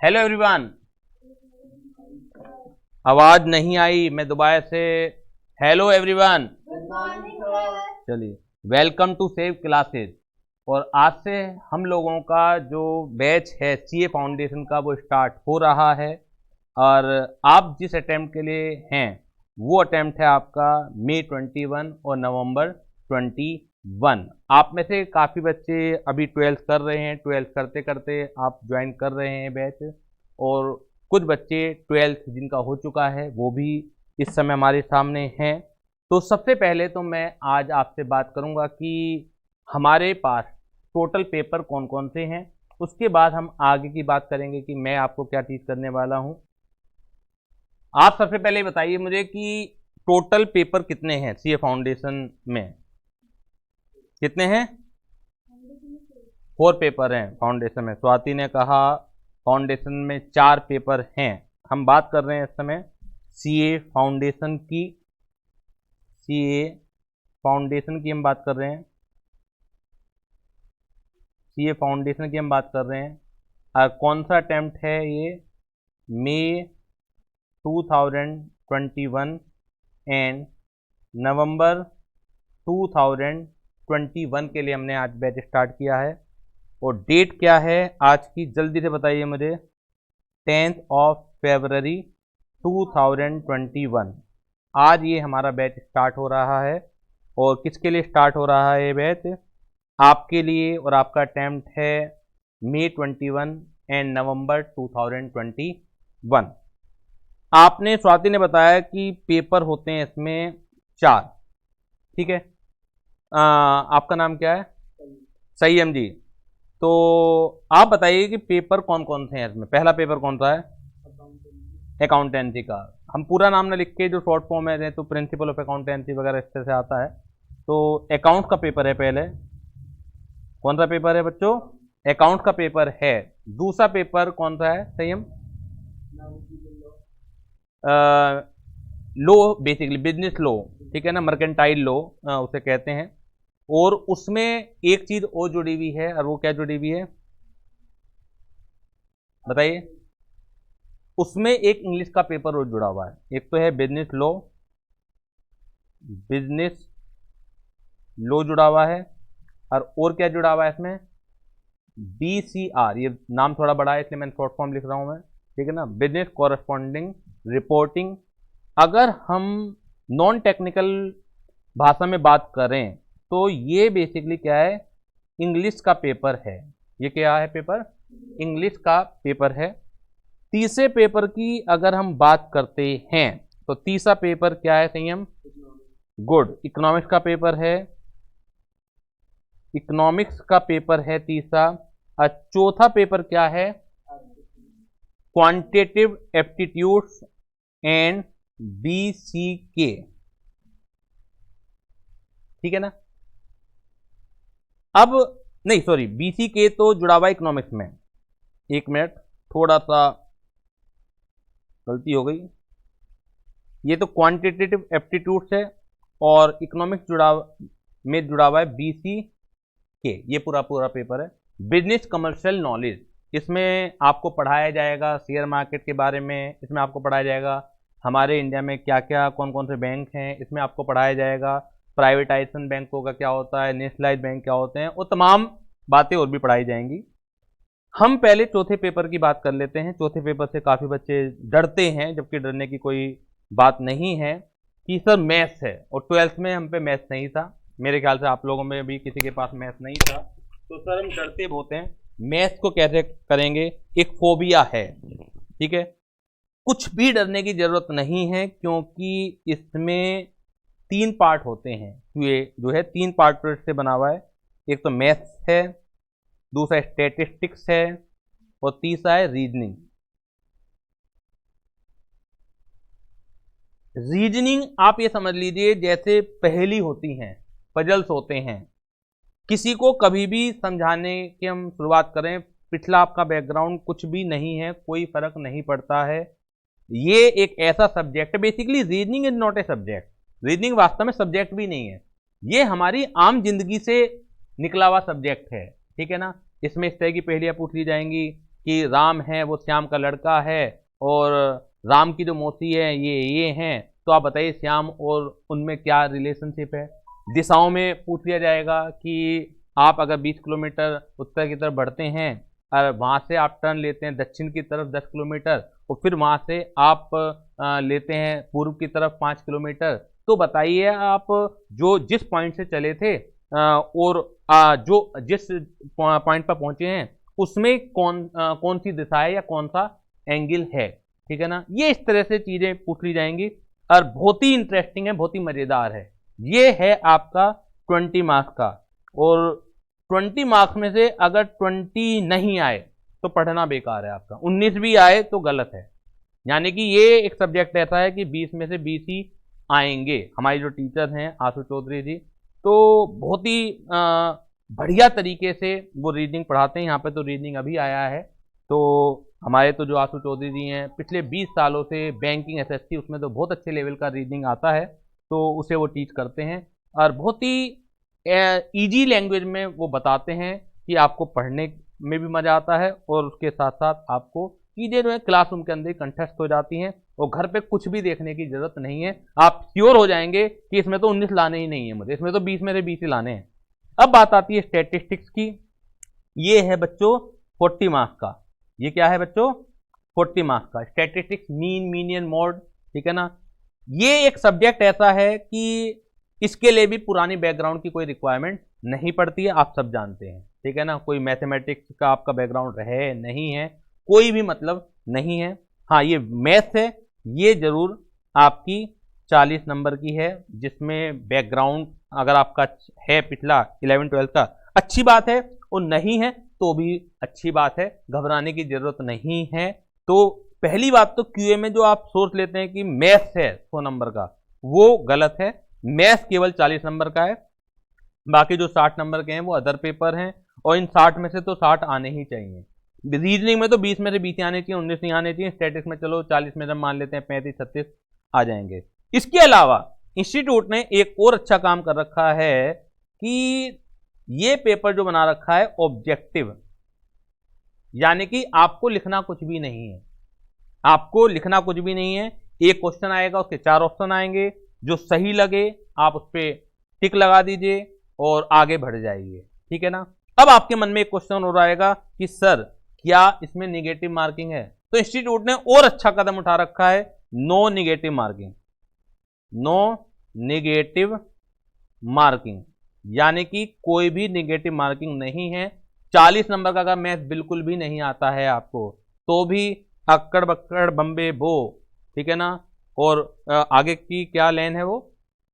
Hello everyone. आवाज नहीं आई, मैं दोबारा से। Hello everyone. Good morning sir. चलिए, वेलकम टू सेव क्लासेस। और आज से हम लोगों का जो बैच है सीए फाउंडेशन का वो स्टार्ट हो रहा है। और आप जिस अटेम्प्ट के लिए हैं वो अटेम्प्ट है आपका मई 21 और नवंबर 21। आप में से काफ़ी बच्चे अभी 12th कर रहे हैं, 12th करते करते आप ज्वाइन कर रहे हैं बैच। और कुछ बच्चे 12th जिनका हो चुका है वो भी इस समय हमारे सामने हैं। तो सबसे पहले तो मैं आज आपसे बात करूंगा कि हमारे पास टोटल पेपर कौन कौन से हैं। उसके बाद हम आगे की बात करेंगे कि मैं आपको क्या टीच करने वाला हूं। आप सबसे पहले बताइए मुझे कि टोटल पेपर कितने हैं सीए फाउंडेशन में, कितने हैं? 4 पेपर हैं फाउंडेशन में। स्वाति ने कहा फाउंडेशन में 4 पेपर हैं। हम बात कर रहे हैं इस समय सीए फाउंडेशन की। सीए फाउंडेशन की हम बात कर रहे हैं। सीए फाउंडेशन की हम बात कर रहे हैं। कौन सा अटेम्प्ट है ये? मई 2021 एंड नवंबर 2021 के लिए हमने आज बैच स्टार्ट किया है। और डेट क्या है आज की, जल्दी से बताइए मुझे। 10th ऑफ फरवरी 2021 आज ये हमारा बैच स्टार्ट हो रहा है। और किसके लिए स्टार्ट हो रहा है ये बैच? आपके लिए। और आपका अटेम्प्ट है मई 21 एंड नवंबर 2021। आपने, स्वाति ने बताया कि पेपर होते हैं इसमें 4, ठीक है। आपका नाम क्या है? संयम जी। तो आप बताइए कि पेपर कौन कौन से हैं इसमें। पहला पेपर कौन सा है? अकाउंटेंसी का। हम पूरा नाम ना लिख के जो शॉर्ट फॉर्म है तो प्रिंसिपल ऑफ अकाउंटेंसी वगैरह इस तरह से आता है। तो अकाउंट का पेपर है पहले। कौन सा पेपर है बच्चों? अकाउंट का पेपर है। दूसरा पेपर कौन सा है संयम? लो, बेसिकली बिजनेस लो, ठीक है ना, मर्केंटाइल लो उसे कहते हैं। और उसमें एक चीज और जुड़ी हुई है, और वो क्या जुड़ी हुई है बताइए। उसमें एक इंग्लिश का पेपर और जुड़ा हुआ है। एक तो है बिजनेस लो, बिजनेस लो जुड़ा हुआ है। और क्या जुड़ा हुआ है इसमें? BCR। ये नाम थोड़ा बड़ा है इसलिए मैं शॉर्ट फॉर्म लिख रहा हूं मैं, ठीक है ना, बिजनेस कॉरेस्पॉन्डिंग रिपोर्टिंग। अगर हम नॉन टेक्निकल भाषा में बात करें तो ये बेसिकली क्या है? इंग्लिश का पेपर है। ये क्या है पेपर? इंग्लिश का पेपर है। तीसरे पेपर की अगर हम बात करते हैं तो तीसरा पेपर क्या है संयम? गुड, इकोनॉमिक्स का पेपर है। इकोनॉमिक्स का पेपर है तीसरा। और चौथा पेपर क्या है? क्वांटिटेटिव एप्टीट्यूड्स एंड BCK, ठीक है ना। अब नहीं, सॉरी, BCK तो जुड़ा हुआ इकोनॉमिक्स में। एक मिनट, थोड़ा सा गलती हो गई। ये तो क्वांटिटेटिव एप्टीट्यूड्स है और इकोनॉमिक्स जुड़ा हुआ है BCK। ये पूरा पूरा पेपर है। बिजनेस कमर्शियल नॉलेज, इसमें आपको पढ़ाया जाएगा शेयर मार्केट के बारे में। इसमें आपको पढ़ाया जाएगा हमारे इंडिया में क्या क्या कौन कौन से बैंक हैं। इसमें आपको पढ़ाया जाएगा प्राइवेटाइजेशन बैंकों का क्या होता है, नेशनलाइज बैंक क्या होते हैं, और तमाम बातें और भी पढ़ाई जाएंगी। हम पहले चौथे पेपर की बात कर लेते हैं। चौथे पेपर से काफ़ी बच्चे डरते हैं, जबकि डरने की कोई बात नहीं है। कि सर मैथ्स है, और 12th में हम पे मैथ्स नहीं था। मेरे ख्याल से आप लोगों में भी किसी के पास मैथ्स नहीं था, तो सर हम डरते बहुत हैं। मैथ्स को कैसे करेंगे? एक फोबिया है, ठीक है। कुछ भी डरने की जरूरत नहीं है, क्योंकि इसमें 3 पार्ट होते हैं। ये जो है 3 पार्ट से बना हुआ है। एक तो मैथ्स है, दूसरा स्टैटिस्टिक्स है, और तीसरा है रीजनिंग। रीजनिंग आप ये समझ लीजिए जैसे पहेली होती हैं, पजल्स होते हैं। किसी को कभी भी समझाने की हम शुरुआत करें, पिछला आपका बैकग्राउंड कुछ भी नहीं है, कोई फर्क नहीं पड़ता है। ये एक ऐसा सब्जेक्ट है, basically reasoning is not a subject. Reasoning वास्तव में सब्जेक्ट भी नहीं है, ये हमारी आम जिंदगी से निकला हुआ सब्जेक्ट है, ठीक है ना। इसमें इस तरह की पहेलियां पूछ ली जाएंगी कि राम है वो श्याम का लड़का है और राम की जो मौसी है ये हैं, तो आप बताइए श्याम और उनमें क्या रिलेशनशिप है। दिशाओं में पूछ लिया जाएगा कि आप अगर 20 किलोमीटर उत्तर की तरफ बढ़ते हैं और वहाँ से आप टर्न लेते हैं दक्षिण की तरफ 10 किलोमीटर और फिर वहाँ से आप लेते हैं पूर्व की तरफ 5 किलोमीटर, तो बताइए आप जो जिस पॉइंट से चले थे और जो जिस पॉइंट पर पहुँचे हैं उसमें कौन सी दिशा है या कौन सा एंगल है, ठीक है ना। ये इस तरह से चीज़ें पूछ ली जाएंगी और बहुत ही इंटरेस्टिंग है, बहुत ही मज़ेदार है। ये है आपका 20 मार्क्स का, और 20 मार्क्स में से अगर 20 नहीं आए तो पढ़ना बेकार है आपका, 19 भी आए तो गलत है। यानी कि ये एक सब्जेक्ट ऐसा है कि 20 में से 20 ही आएंगे। हमारी जो टीचर हैं आशु चौधरी जी, तो बहुत ही बढ़िया तरीके से वो रीडिंग पढ़ाते हैं। यहाँ पे तो रीडिंग अभी आया है, तो हमारे तो जो आशु चौधरी जी हैं पिछले 20 सालों से बैंकिंग एसएससी उसमें तो बहुत अच्छे लेवल का रीडिंग आता है, तो उसे वो टीच करते हैं और बहुत ही ईजी लैंग्वेज में वो बताते हैं कि आपको पढ़ने में भी मज़ा आता है और उसके साथ साथ आपको चीज़ें जो है क्लासरूम के अंदर कंठस्थ हो जाती हैं और घर पे कुछ भी देखने की ज़रूरत नहीं है। आप श्योर हो जाएंगे कि इसमें तो 19 लाने ही नहीं है मुझे, इसमें तो 20 में से 20 ही लाने हैं। अब बात आती है स्टैटिस्टिक्स की। ये है बच्चों 40 मार्क्स का। ये क्या है बच्चों? 40 मार्क्स का स्टैटिस्टिक्स, मीन, मीडियन, मोड, ठीक है ना। ये एक सब्जेक्ट ऐसा है कि इसके लिए भी पुरानी बैकग्राउंड की कोई रिक्वायरमेंट नहीं पड़ती है, आप सब जानते हैं, ठीक है ना। कोई मैथमेटिक्स का आपका बैकग्राउंड रहे नहीं है, कोई भी मतलब नहीं है। हाँ, ये मैथ्स है, ये जरूर आपकी 40 नंबर की है, जिसमें बैकग्राउंड अगर आपका है पिछला 11-12 का, अच्छी बात है, और नहीं है तो भी अच्छी बात है, घबराने की जरूरत नहीं है। तो पहली बात तो क्यूए में जो आप सोच लेते हैं कि मैथ्स है 100 नंबर का, वो गलत है। मैथ्स केवल 40 नंबर का है, बाकी जो 60 नंबर के हैं वो अदर पेपर हैं, और इन 60 में से तो 60 आने ही चाहिए। रीजनिंग में तो 20 में से 20 आने चाहिए, 19 नहीं आने चाहिए। स्टैटिक्स में चलो 40 में से मान लेते हैं 35-36 आ जाएंगे। इसके अलावा इंस्टीट्यूट ने एक और अच्छा काम कर रखा है कि ये पेपर जो बना रखा है ऑब्जेक्टिव, यानी कि आपको लिखना कुछ भी नहीं है, आपको लिखना कुछ भी नहीं है। एक क्वेश्चन आएगा, उसके 4 ऑप्शन आएंगे, जो सही लगे आप उस पर टिक लगा दीजिए और आगे बढ़ जाइए, ठीक है ना। अब आपके मन में एक क्वेश्चन हो आएगा कि सर क्या इसमें निगेटिव मार्किंग है? तो इंस्टीट्यूट ने और अच्छा कदम उठा रखा है, no negative marking. No negative marking यानी कि कोई भी निगेटिव मार्किंग नहीं है। 40 नंबर का अगर मैथ बिल्कुल भी नहीं आता है आपको, तो भी अक्कड़ बक्कड़ बम्बे बो, ठीक है ना। और आगे की क्या लाइन है वो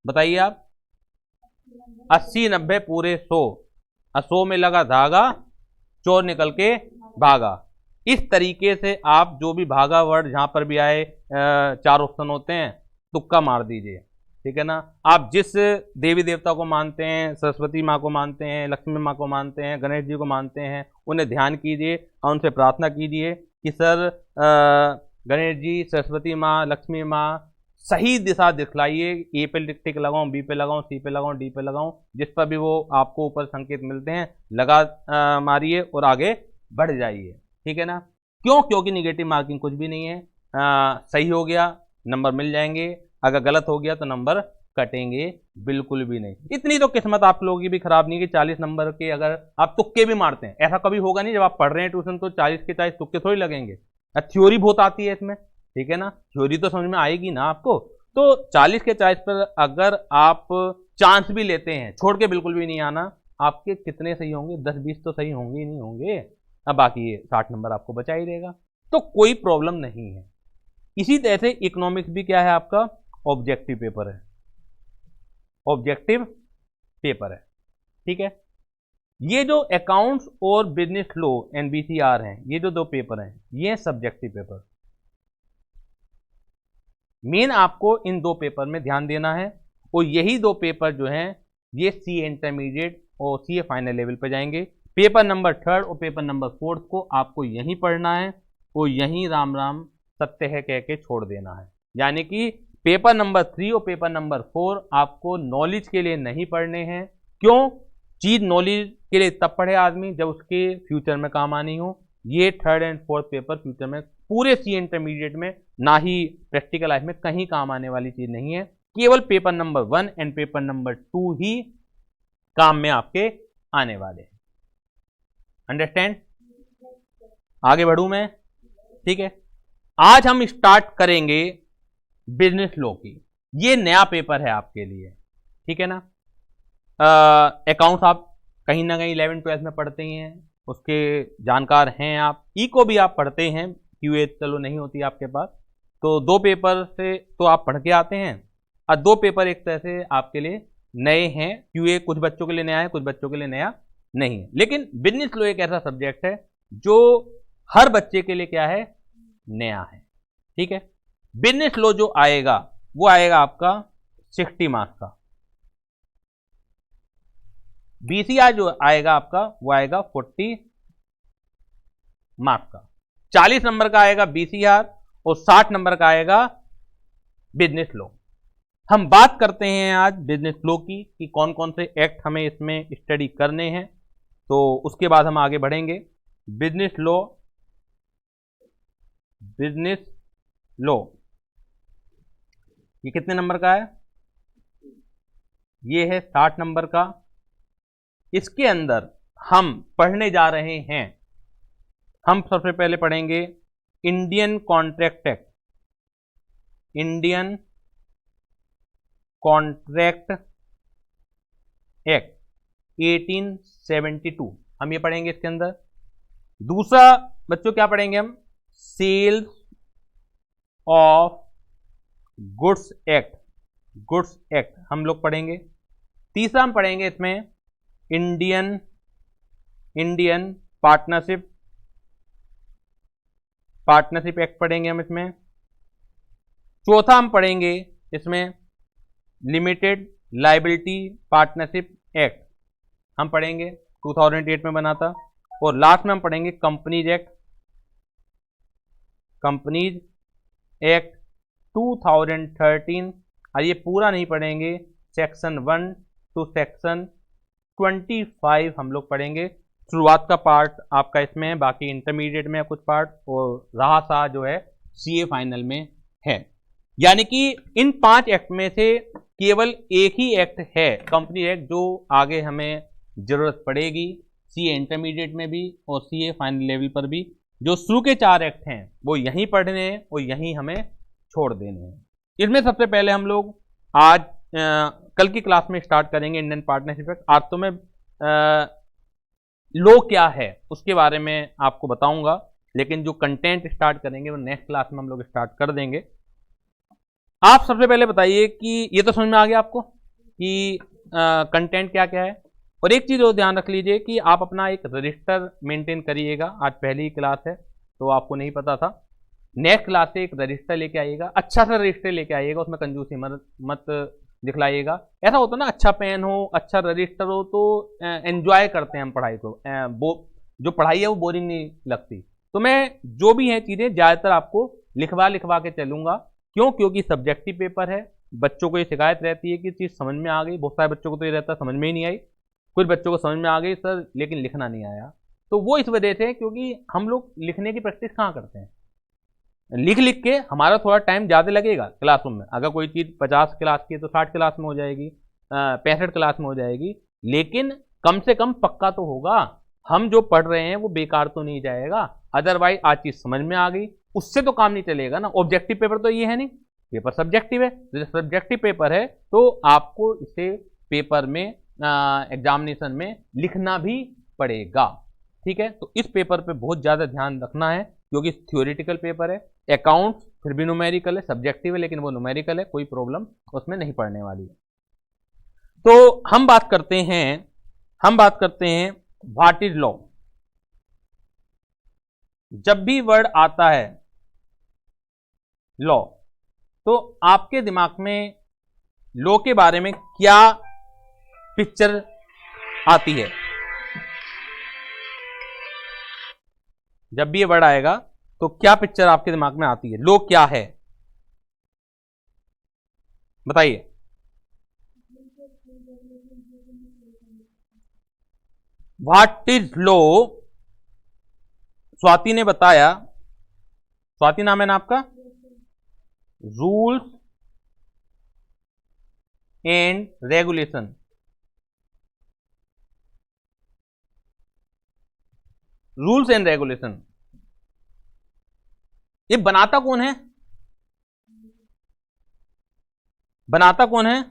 बताइए आप? 80-90 पूरे 100, 100 में लगा धागा, चोर निकल के भागा। इस तरीके से आप जो भी भागा वर्ड जहां पर भी आए, 4 ऑप्शन होते हैं, तुक्का मार दीजिए, ठीक है ना। आप जिस देवी देवता को मानते हैं, सरस्वती माँ को मानते हैं, लक्ष्मी माँ को मानते हैं, गणेश जी को मानते हैं, उन्हें ध्यान कीजिए और उनसे प्रार्थना कीजिए कि सर गणेश जी, सरस्वती माँ, लक्ष्मी माँ, सही दिशा दिखलाइए। ए पे टिक लगाऊं, बी पे लगाऊं, सी पे लगाऊं, डी पे लगाऊं, जिस पर भी वो आपको ऊपर संकेत मिलते हैं लगा मारिए और आगे बढ़ जाइए, ठीक है ना। क्यों? क्योंकि निगेटिव मार्किंग कुछ भी नहीं है। सही हो गया नंबर मिल जाएंगे, अगर गलत हो गया तो नंबर कटेंगे बिल्कुल भी नहीं। इतनी तो किस्मत आप लोगों की भी खराब नहीं कि 40 नंबर के अगर आप तुक्के भी मारते हैं, ऐसा कभी होगा नहीं। जब आप पढ़ रहे हैं ट्यूशन तो 40 के 40 तुक्के थोड़ी लगेंगे। थ्योरी बहुत आती है इसमें, ठीक है ना, थ्योरी तो समझ में आएगी ना आपको। तो 40 के 40 पर अगर आप चांस भी लेते हैं, छोड़ के बिल्कुल भी नहीं आना, आपके कितने सही होंगे? 10-20 तो सही होंगे ही नहीं होंगे। अब बाकी ये 60 नंबर आपको बचा ही रहेगा, तो कोई प्रॉब्लम नहीं है। इसी तरह से इकोनॉमिक्स भी क्या है आपका? ऑब्जेक्टिव पेपर है, ऑब्जेक्टिव पेपर है, ठीक है। ये जो अकाउंट्स और बिजनेस लॉ एनबीसीआर हैं, ये जो 2 पेपर हैं, ये सब्जेक्टिव पेपर। मेन आपको इन 2 पेपर में ध्यान देना है, और यही 2 पेपर जो हैं ये सीए इंटरमीडिएट और सीए फाइनल लेवल पर जाएंगे। पेपर नंबर 3 और पेपर नंबर 4 को आपको यहीं पढ़ना है और यहीं राम राम सत्य है कह के छोड़ देना है। यानी कि पेपर नंबर 3 और पेपर नंबर 4 आपको नॉलेज के लिए नहीं पढ़ने हैं। क्यों? चीज नॉलेज के लिए तब पढ़े आदमी जब उसके फ्यूचर में काम आनी हो। ये third and fourth paper future में पूरे सी इंटरमीडिएट में, ना ही प्रैक्टिकल लाइफ में, कहीं काम आने वाली चीज नहीं है। केवल paper number 1 and paper number 2 ही काम में आपके आने वाले हैं। अंडरस्टैंड? आगे बढ़ूं मैं? ठीक है, आज हम स्टार्ट करेंगे बिजनेस लॉ की। ये नया पेपर है आपके लिए, ठीक है ना। अकाउंट्स आप कहीं ना कहीं 11-12 में पढ़ते ही हैं, उसके जानकार हैं आप। ई को भी आप पढ़ते हैं, क्यूए चलो नहीं होती आपके पास, तो 2 पेपर से तो आप पढ़ के आते हैं, और 2 पेपर एक तरह से आपके लिए नए हैं। क्यूए कुछ बच्चों के लिए नया है, कुछ बच्चों के लिए नया नहीं है। लेकिन बिजनेस लॉ एक ऐसा सब्जेक्ट है जो हर बच्चे के लिए क्या है, नया है। ठीक है, बिजनेस लॉ जो आएगा वो आएगा आपका 60 मार्क्स का। बीसीआर जो आएगा आपका वो आएगा 40 मार्क्स का। 40 नंबर का आएगा बीसीआर और 60 नंबर का आएगा बिजनेस लॉ। हम बात करते हैं आज बिजनेस लॉ की कि कौन कौन से एक्ट हमें इसमें स्टडी करने हैं, तो उसके बाद हम आगे बढ़ेंगे। बिजनेस लॉ, बिजनेस लॉ ये कितने नंबर का है? ये है 60 नंबर का। इसके अंदर हम पढ़ने जा रहे हैं, हम सबसे पहले पढ़ेंगे Indian contract act. Indian contract act 1872 हम ये पढ़ेंगे इसके अंदर। दूसरा बच्चों क्या पढ़ेंगे हम? Sales of goods act, goods act हम लोग पढ़ेंगे। तीसरा हम पढ़ेंगे इसमें इंडियन पार्टनरशिप एक्ट पढ़ेंगे हम इसमें। चौथा हम पढ़ेंगे इसमें लिमिटेड लायबिलिटी पार्टनरशिप एक्ट हम पढ़ेंगे, 2008 में बना था। और लास्ट में हम पढ़ेंगे कंपनीज एक्ट 2013। और ये पूरा नहीं पढ़ेंगे, सेक्शन 1 टू सेक्शन 25 हम लोग पढ़ेंगे। शुरुआत का पार्ट आपका इसमें है, बाकी इंटरमीडिएट में कुछ पार्ट, और रहा सा जो है सीए फाइनल में है। यानी कि इन 5 एक्ट में से केवल एक ही एक्ट है कंपनी एक्ट जो आगे हमें जरूरत पड़ेगी, सीए इंटरमीडिएट में भी और सीए फाइनल लेवल पर भी। जो शुरू के 4 एक्ट हैं वो यहीं पढ़ने हैं और यहीं हमें छोड़ देने हैं। इसमें सबसे पहले हम लोग आज कल की क्लास में स्टार्ट करेंगे इंडियन पार्टनरशिप एक्ट। आज तो मैं लॉ क्या है उसके बारे में आपको बताऊंगा, लेकिन जो कंटेंट स्टार्ट करेंगे वो नेक्स्ट क्लास में हम लोग स्टार्ट कर देंगे। आप सबसे पहले बताइए कि ये तो समझ में आ गया आपको कि कंटेंट क्या क्या है। और एक चीज़ और ध्यान रख लीजिए कि आप अपना एक रजिस्टर मेंटेन करिएगा। आज पहली क्लास है तो आपको नहीं पता था, नेक्स्ट क्लास से एक रजिस्टर लेके आइएगा, अच्छा सा रजिस्टर लेके आइएगा, उसमें कंजूसी मत दिखलाइएगा। ऐसा होता है ना, अच्छा पेन हो, अच्छा रजिस्टर हो तो एंजॉय करते हैं हम पढ़ाई को, जो पढ़ाई है वो बोरिंग नहीं लगती। तो मैं जो भी है चीज़ें ज़्यादातर आपको लिखवा के चलूँगा। क्यों? क्योंकि सब्जेक्टिव पेपर है, बच्चों को ये शिकायत रहती है कि चीज़ समझ में आ गई, बहुत सारे बच्चों को तो ये रहता है समझ में ही नहीं आई, कुछ बच्चों को समझ में आ गई सर लेकिन लिखना नहीं आया। तो वो इस वजह से, क्योंकि हम लोग लिखने की प्रैक्टिस कहाँ करते हैं, लिख के हमारा थोड़ा टाइम ज़्यादा लगेगा क्लासरूम में। अगर कोई चीज़ 50 क्लास की है तो 60 क्लास में हो जाएगी, 65 क्लास में हो जाएगी, लेकिन कम से कम पक्का तो होगा हम जो पढ़ रहे हैं वो बेकार तो नहीं जाएगा। अदरवाइज आज चीज़ समझ में आ गई उससे तो काम नहीं चलेगा ना। ऑब्जेक्टिव पेपर तो ये है नहीं, पेपर सब्जेक्टिव है। तो सब्जेक्टिव पेपर है तो आपको इसे पेपर में एग्जामिनेशन में लिखना भी पड़ेगा। ठीक है, तो इस पेपर पे बहुत ज़्यादा ध्यान रखना है क्योंकि थ्योरेटिकल पेपर है। अकाउंट्स फिर भी न्यूमेरिकल है, सब्जेक्टिव है लेकिन वो न्यूमेरिकल है, कोई प्रॉब्लम उसमें नहीं पड़ने वाली है। तो हम बात करते हैं व्हाट इज लॉ। जब भी वर्ड आता है लॉ तो आपके दिमाग में लॉ के बारे में क्या पिक्चर आती है? जब भी ये वर्ड आएगा तो क्या पिक्चर आपके दिमाग में आती है? लॉ क्या है बताइए। What is law? स्वाति ने बताया, स्वाति नाम है ना आपका, rules and regulation, rules and regulation, ये बनाता कौन है? बनाता कौन है?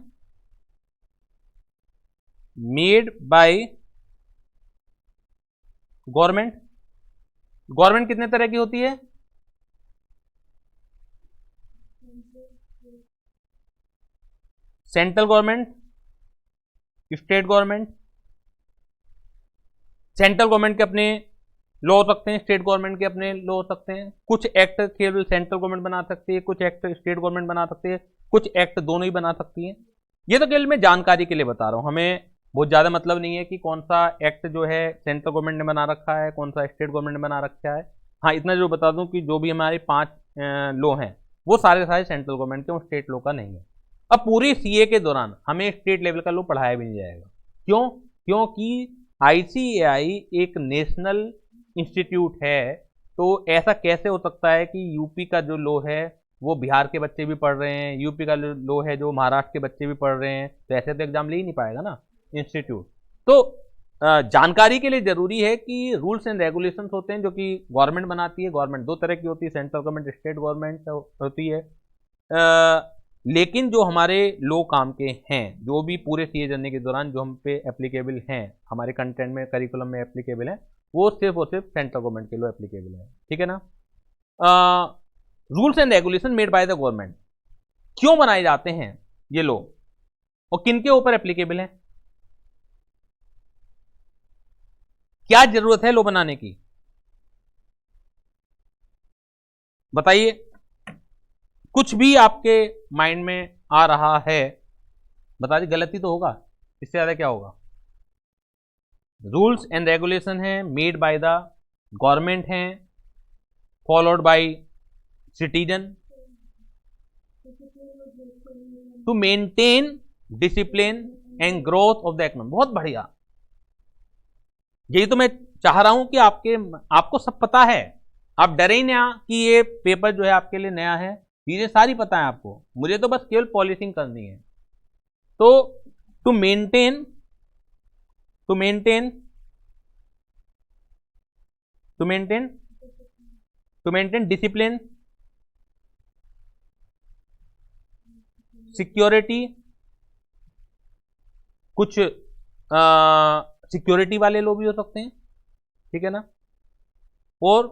Made by government. गवर्नमेंट कितने तरह की होती है? Central government, state government. Central government के अपने लॉ हो सकते हैं, स्टेट गवर्नमेंट के अपने लॉ हो सकते हैं। कुछ एक्ट केवल सेंट्रल गवर्नमेंट बना सकती है, कुछ एक्ट स्टेट गवर्नमेंट बना सकती है, कुछ एक्ट दोनों ही बना सकती है। ये तो केवल मैं जानकारी के लिए बता रहा हूं, हमें बहुत ज़्यादा मतलब नहीं है कि कौन सा एक्ट जो है सेंट्रल गवर्नमेंट ने बना रखा है, कौन सा स्टेट गवर्नमेंट ने बना रखा है। हाँ, इतना जो बता दूं कि जो भी हमारे 5 लॉ हैं वो सारे सेंट्रल गवर्नमेंट के, स्टेट लॉ का नहीं है। अब पूरी सीए के दौरान हमें स्टेट लेवल का लॉ पढ़ाया भी नहीं जाएगा। क्यों? क्योंकि आईसीएआई एक नेशनल इंस्टीट्यूट है, तो ऐसा कैसे हो सकता है कि यूपी का जो लॉ है वो बिहार के बच्चे भी पढ़ रहे हैं, यूपी का लॉ है जो महाराष्ट्र के बच्चे भी पढ़ रहे हैं, तो ऐसे तो एग्जाम ले ही नहीं पाएगा ना इंस्टीट्यूट। तो जानकारी के लिए जरूरी है कि रूल्स एंड रेगुलेशंस होते हैं जो कि गवर्नमेंट बनाती है। गवर्नमेंट 2 तरह की होती है, सेंट्रल गवर्नमेंट, स्टेट गवर्नमेंट होती है। लेकिन जो हमारे लॉ काम के हैं, जो भी पूरे सीए जर्नी के दौरान जो हम पे एप्लीकेबल हैं, हमारे कंटेंट में, करिकुलम में एप्लीकेबल है, वो सिर्फ और सिर्फ सेंट्रल गवर्नमेंट के लॉ एप्लीकेबल है। ठीक है ना? Rules and regulation made by the government, क्यों बनाए जाते हैं ये लॉ और किन के ऊपर एप्लीकेबल है? क्या जरूरत है लॉ बनाने की? बताइए, कुछ भी आपके माइंड में आ रहा है बता दी, गलती तो होगा, इससे ज्यादा क्या होगा? रूल्स एंड रेगुलेशन है मेड बाय द गवर्नमेंट हैं, followed by citizen to maintain discipline and growth of the economy. बहुत बढ़िया, यही तो मैं चाह रहा हूं कि आपको सब पता है, आप डरे ही ना कि ये पेपर जो है आपके लिए नया है, चीजें सारी पता है आपको, मुझे तो बस केवल पॉलिशिंग करनी है। तो टू मेंटेन डिसिप्लिन, सिक्योरिटी, कुछ सिक्योरिटी वाले लोग भी हो सकते हैं, ठीक है ना, और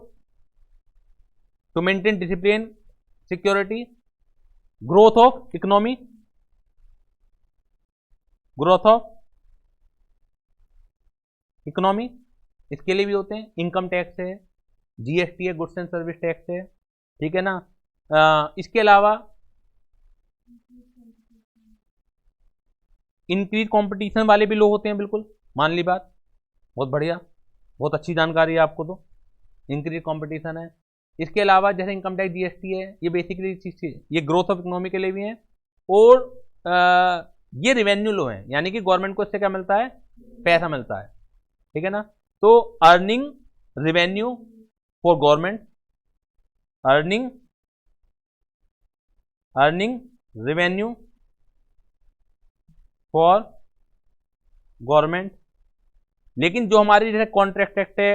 to maintain discipline, security, growth of economy, इसके लिए भी होते हैं। इनकम टैक्स है, जीएसटी है, गुड्स एंड सर्विस टैक्स है, ठीक है ना। इसके अलावा इंक्रीज कंपटीशन वाले भी लोग होते हैं, बिल्कुल मान ली बात, बहुत बढ़िया, बहुत अच्छी जानकारी है आपको। तो इंक्रीज कंपटीशन है। इसके अलावा जैसे इनकम टैक्स, जीएसटी है, ये बेसिकली ये ग्रोथ ऑफ इकोनॉमी के लिए भी है। और ये रिवेन्यू लो है, यानी कि गवर्नमेंट को इससे क्या मिलता है? पैसा मिलता है, ठीक है ना। तो earning revenue for government, earning revenue for government. लेकिन जो हमारी जैसे कॉन्ट्रैक्ट एक्ट है,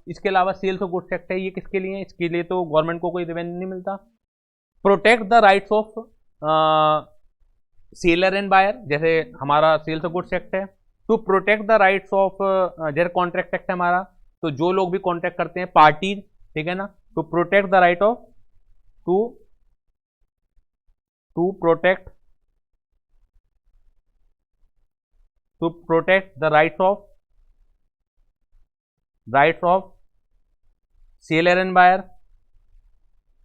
इसके अलावा सेल्स ऑफ गुड्स एक्ट है, ये किसके लिए है? इसके लिए तो गवर्नमेंट को कोई रेवेन्यू नहीं मिलता। Protect the rights of seller and buyer, जैसे हमारा सेल्स ऑफ गुड्स एक्ट है। To protect the rights of, जैसे कॉन्ट्रैक्ट एक्ट है हमारा, तो जो लोग भी कॉन्ट्रैक्ट करते हैं पार्टीज, ठीक है ना, to protect the right of to protect the rights of seller and buyer.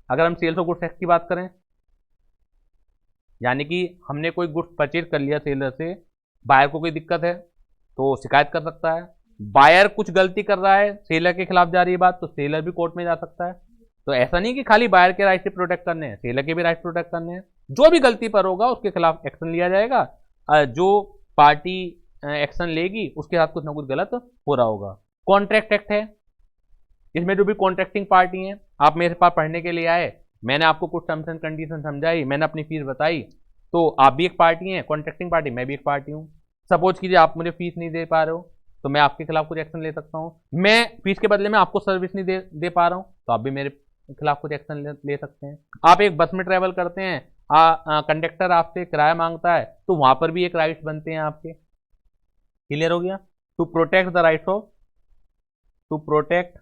अगर हम सेल्स ऑफ गुड्स एक्ट की बात करें, यानी कि हमने कोई गुड्स परचेज कर लिया सेलर से, बायर को कोई दिक्कत है तो शिकायत कर सकता है। बायर कुछ गलती कर रहा है, सेलर के खिलाफ जा रही है बात, तो सेलर भी कोर्ट में जा सकता है। तो ऐसा नहीं कि खाली बायर के राइट से प्रोटेक्ट करने हैं, सेलर के भी राइट प्रोटेक्ट करने हैं। जो भी गलती पर होगा उसके खिलाफ एक्शन लिया जाएगा, जो पार्टी एक्शन लेगी उसके साथ कुछ ना कुछ गलत हो रहा होगा। कॉन्ट्रैक्ट एक्ट है, इसमें जो भी कॉन्ट्रैक्टिंग पार्टी हैं, आप मेरे पास पढ़ने के लिए आए, मैंने आपको कुछ टर्म्स एंड कंडीशन समझाई, मैंने अपनी फीस बताई, तो आप भी एक पार्टी हैं, कॉन्ट्रैक्टिंग पार्टी, मैं भी एक पार्टी हूँ। सपोज कीजिए आप मुझे फीस नहीं दे पा रहे हो, तो मैं आपके खिलाफ कुछ एक्शन ले सकता हूँ। मैं फीस के बदले में आपको सर्विस नहीं दे पा रहा हूँ, तो आप भी मेरे खिलाफ कुछ एक्शन ले सकते हैं। आप एक बस में ट्रेवल करते हैं, कंडक्टर आपसे किराया मांगता है, तो वहां पर भी एक राइट्स बनते हैं आपके। क्लियर हो गया? To protect the rights of to protect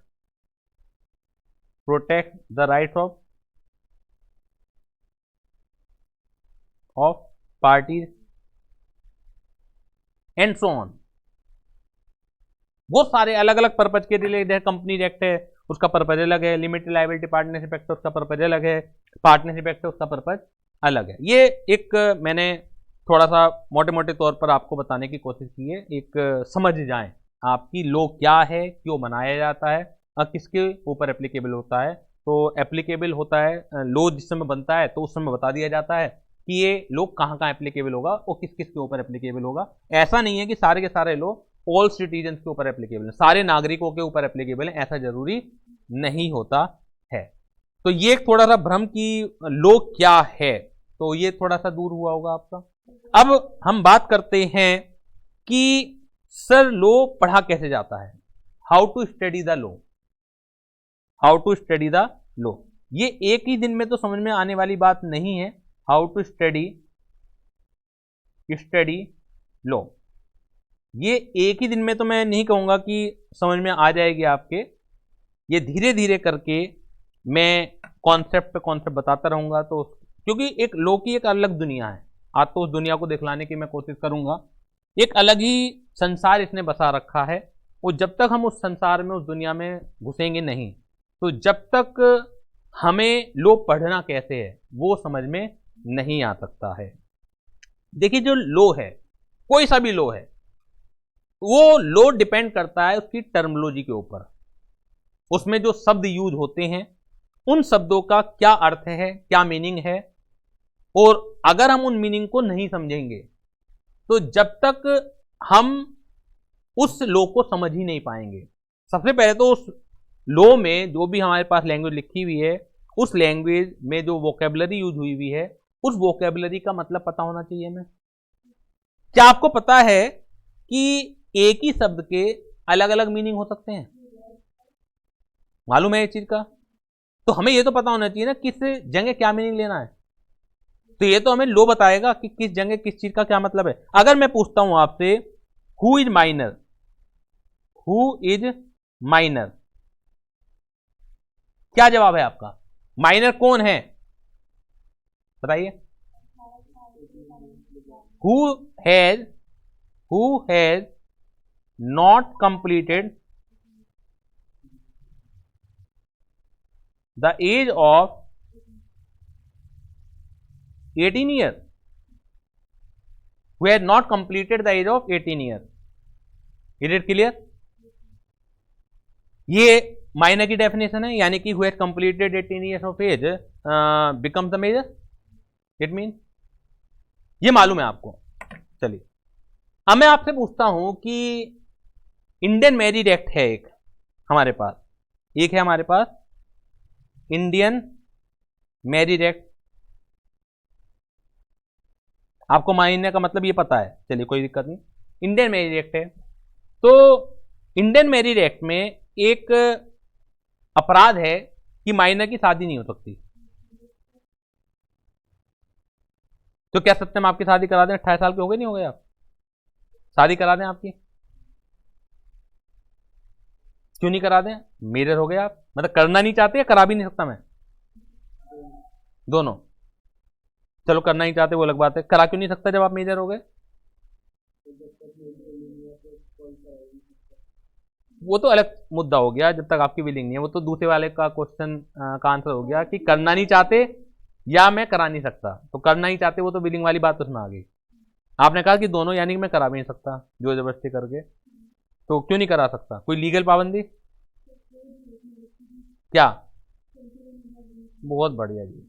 the rights of parties and so on. बहुत सारे अलग अलग पर्पज के रिलेटेड, कंपनी एक्ट है उसका पर्पज अलग है, लिमिटेड लायबिलिटी पार्टनरशिप एक्ट है उसका पर्पज अलग है, पार्टनरशिप एक्ट है उसका पर्पज अलग है। ये एक मैंने थोड़ा सा मोटे मोटे तौर पर आपको बताने की कोशिश की है, एक समझ जाएं आपकी लॉ क्या है, क्यों बनाया जाता है और किसके ऊपर एप्लीकेबल होता है। तो एप्लीकेबल होता है लॉ जिस समय बनता है, तो उस समय बता दिया जाता है कि ये लॉ कहाँ कहाँ एप्लीकेबल होगा और किस किस के ऊपर एप्लीकेबल होगा। ऐसा नहीं है कि सारे के सारे लॉ ऑल सिटीजन के ऊपर एप्लीकेबल है, सारे नागरिकों के ऊपर एप्लीकेबल है, ऐसा जरूरी नहीं होता है। तो ये थोड़ा सा भ्रम की लॉ क्या है, तो ये थोड़ा सा दूर हुआ होगा आपका। अब हम बात करते हैं कि सर लॉ पढ़ा कैसे जाता है, how to study the law, how to study the law. ये एक ही दिन में तो समझ में आने वाली बात नहीं है। हाउ टू स्टडी लॉ, ये एक ही दिन में तो मैं नहीं कहूंगा कि समझ में आ जाएगी आपके। ये धीरे धीरे करके मैं कॉन्सेप्ट पे कॉन्सेप्ट बताता रहूंगा, तो क्योंकि एक लॉ की एक अलग दुनिया है, आज तो उस दुनिया को दिखलाने की मैं कोशिश करूंगा। एक अलग ही संसार इसने बसा रखा है, और जब तक हम उस संसार में, उस दुनिया में घुसेंगे नहीं, तो जब तक हमें लॉ पढ़ना कैसे है वो समझ में नहीं आ सकता है। देखिए जो लॉ है, कोई सा भी लॉ है, वो लॉ डिपेंड करता है उसकी टर्मिनोलॉजी के ऊपर, उसमें जो शब्द यूज होते हैं उन शब्दों का क्या अर्थ है, क्या मीनिंग है। और अगर हम उन मीनिंग को नहीं समझेंगे तो जब तक हम उस लॉ को समझ ही नहीं पाएंगे। सबसे पहले तो उस लॉ में जो भी हमारे पास लैंग्वेज लिखी हुई है, उस लैंग्वेज में जो वोकेबलरी यूज हुई हुई है, उस वोकेबलरी का मतलब पता होना चाहिए हमें। क्या आपको पता है कि एक ही शब्द के अलग अलग मीनिंग हो सकते हैं? मालूम है इस चीज का? तो हमें यह तो पता होना चाहिए ना किस जगह क्या मीनिंग लेना है। तो ये तो हमें लॉ बताएगा कि किस जगह किस चीज का क्या मतलब है। अगर मैं पूछता हूं आपसे who is minor, who is minor, क्या जवाब है आपका? माइनर कौन है बताइए? Who has not completed the age of 18 years, who had not completed the age of 18 years. Is it clear? ये माइनर की डेफिनेशन है, यानी कि who has completed 18 years of age becomes the major. It means ये मालूम है आपको। चलिए अब मैं आपसे पूछता हूं कि इंडियन मैरिज एक्ट है एक हमारे पास, एक है हमारे पास इंडियन मैरिज एक्ट। आपको मायने का मतलब ये पता है, चलिए कोई दिक्कत नहीं। इंडियन मैरिज एक्ट है, तो इंडियन मैरिज एक्ट में एक अपराध है कि माइनर की शादी नहीं हो सकती। तो क्या सत्य में आपकी शादी करा दें? 28 साल के हो गए, नहीं हो गए आप? शादी करा दें आपकी? क्यों नहीं करा दें? मेजर हो गए आप, मतलब करना नहीं चाहते या करा भी नहीं सकता मैं? दोनों। चलो करना ही चाहते वो अलग बात है, करा क्यों नहीं सकता जब आप मेजर हो गए? वो तो अलग मुद्दा हो गया, जब तक आपकी विलिंग नहीं है। वो तो दूसरे वाले का क्वेश्चन का आंसर हो गया कि करना नहीं चाहते या मैं करा नहीं सकता। तो करना ही चाहते, वो तो विलिंग वाली बात उसमें आ गई। आपने कहा कि दोनों, यानी कि मैं करा भी नहीं सकता जो जबरदस्ती करके। तो क्यों नहीं करा सकता? कोई लीगल पाबंदी? क्या? बहुत बढ़िया जी,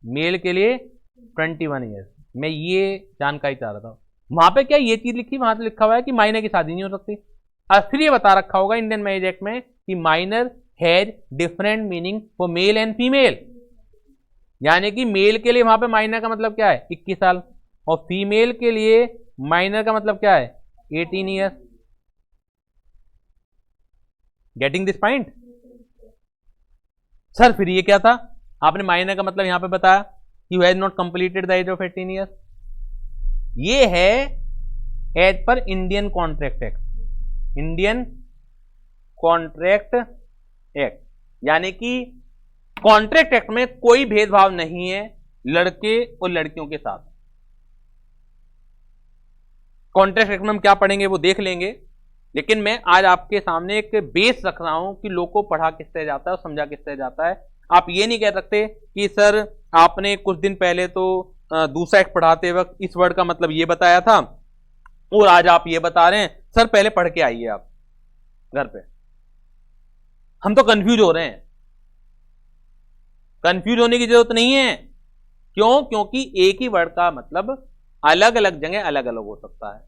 मेल के लिए 21 ईयर्स। मैं ये जानकारी चाह रहा था, वहां पे क्या ये चीज लिखी, वहां तो लिखा हुआ है कि माइनर की शादी नहीं हो सकती। और फिर ये बता रखा होगा इंडियन मैरिज एक्ट में कि minor has different meaning for male and female, यानी कि मेल के लिए वहां पे माइनर का मतलब क्या है 21 साल, और फीमेल के लिए माइनर का मतलब क्या है 18 years. Getting this point? Sir फिर ये क्या था, आपने माइनर का मतलब यहां पे बताया कि has not completed the age of 18 years. ये है एज पर Indian contract act, Indian contract act, यानी कि कॉन्ट्रैक्ट एक्ट में कोई भेदभाव नहीं है लड़के और लड़कियों के साथ। कॉन्ट्रैक्ट एक्ट में हम क्या पढ़ेंगे वो देख लेंगे, लेकिन मैं आज आपके सामने एक बेस रख रहा हूं कि लोग को पढ़ा किस तरह जाता है और समझा किस तरह जाता है। आप ये नहीं कह सकते कि सर आपने कुछ दिन पहले तो दूसरा एक्ट पढ़ाते वक्त इस वर्ड का मतलब ये बताया था और आज आप ये बता रहे हैं। सर पहले पढ़ के आइए आप घर पे, हम तो कंफ्यूज हो रहे हैं। कंफ्यूज होने की जरूरत नहीं है, क्यों? क्योंकि एक ही वर्ड का मतलब अलग अलग जगह अलग अलग हो सकता है,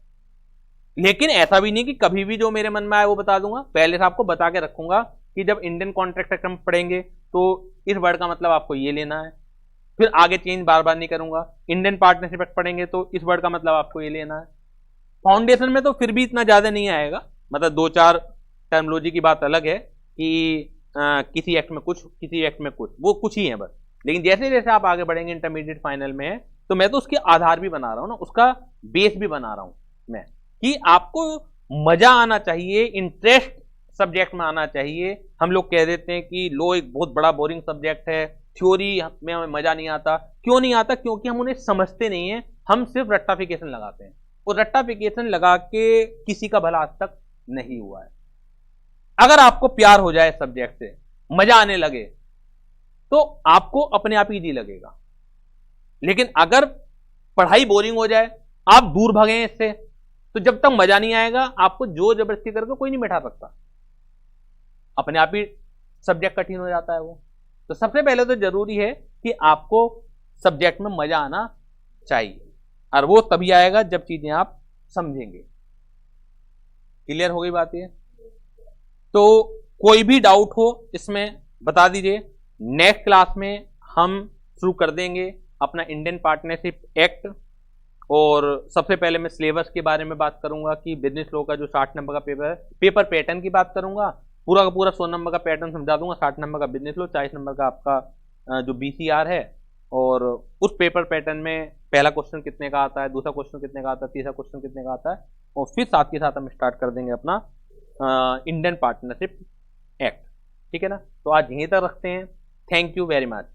लेकिन ऐसा भी नहीं कि कभी भी जो मेरे मन में आए वो बता दूंगा। पहले से आपको बता के रखूंगा कि जब इंडियन कॉन्ट्रैक्ट एक्ट हम पढ़ेंगे तो इस वर्ड का मतलब आपको ये लेना है, फिर आगे चेंज बार बार नहीं करूंगा। इंडियन पार्टनरशिप एक्ट पढ़ेंगे तो इस वर्ड का मतलब आपको ये लेना है। फाउंडेशन में तो फिर भी इतना ज्यादा नहीं आएगा, मतलब 2-4 टर्मोलॉजी की बात अलग है कि किसी एक्ट में कुछ, किसी एक्ट में कुछ, वो कुछ ही है बस। लेकिन जैसे जैसे आप आगे बढ़ेंगे इंटरमीडिएट फाइनल में, तो मैं तो उसके आधार भी बना रहा हूं ना, उसका बेस भी बना रहा हूं मैं, कि आपको मजा आना चाहिए, इंटरेस्ट सब्जेक्ट में आना चाहिए। हम लोग कह देते हैं कि लो एक बहुत बड़ा बोरिंग सब्जेक्ट है, थ्योरी में हमें मजा नहीं आता। क्यों नहीं आता? क्योंकि हम उन्हें समझते नहीं है, हम सिर्फ रट्टाफिकेशन लगाते हैं, और रट्टाफिकेशन लगा के किसी का भला आज तक नहीं हुआ है। अगर आपको प्यार हो जाए सब्जेक्ट से, मजा आने लगे, तो आपको अपने आप इजी लगेगा। लेकिन अगर पढ़ाई बोरिंग हो जाए, आप दूर भागें इससे, तो जब तक मजा नहीं आएगा, आपको जोर जबरदस्ती करके कोई नहीं बैठा सकता, अपने आप ही सब्जेक्ट कठिन हो जाता है वो। तो सबसे पहले तो जरूरी है कि आपको सब्जेक्ट में मजा आना चाहिए, और वो तभी आएगा जब चीजें आप समझेंगे। क्लियर हो गई बात ये? तो कोई भी डाउट हो इसमें बता दीजिए। नेक्स्ट क्लास में हम शुरू कर देंगे अपना इंडियन पार्टनरशिप एक्ट, और सबसे पहले मैं सिलेबस के बारे में बात करूंगा कि बिजनेस लॉ का जो 60 नंबर का पेपर है, पेपर पैटर्न की बात करूंगा, पूरा का पूरा 100 नंबर का पैटर्न समझा दूंगा। 60 नंबर का बिजनेस लॉ, 40 नंबर का आपका जो BCR है, और उस पेपर पैटर्न में पहला क्वेश्चन कितने का आता है, दूसरा क्वेश्चन कितने का आता है, तीसरा क्वेश्चन कितने का आता है, और फिर साथ के साथ हम स्टार्ट कर देंगे अपना इंडियन पार्टनरशिप एक्ट। ठीक है ना? तो आज यहीं तक रखते हैं। Thank you very much.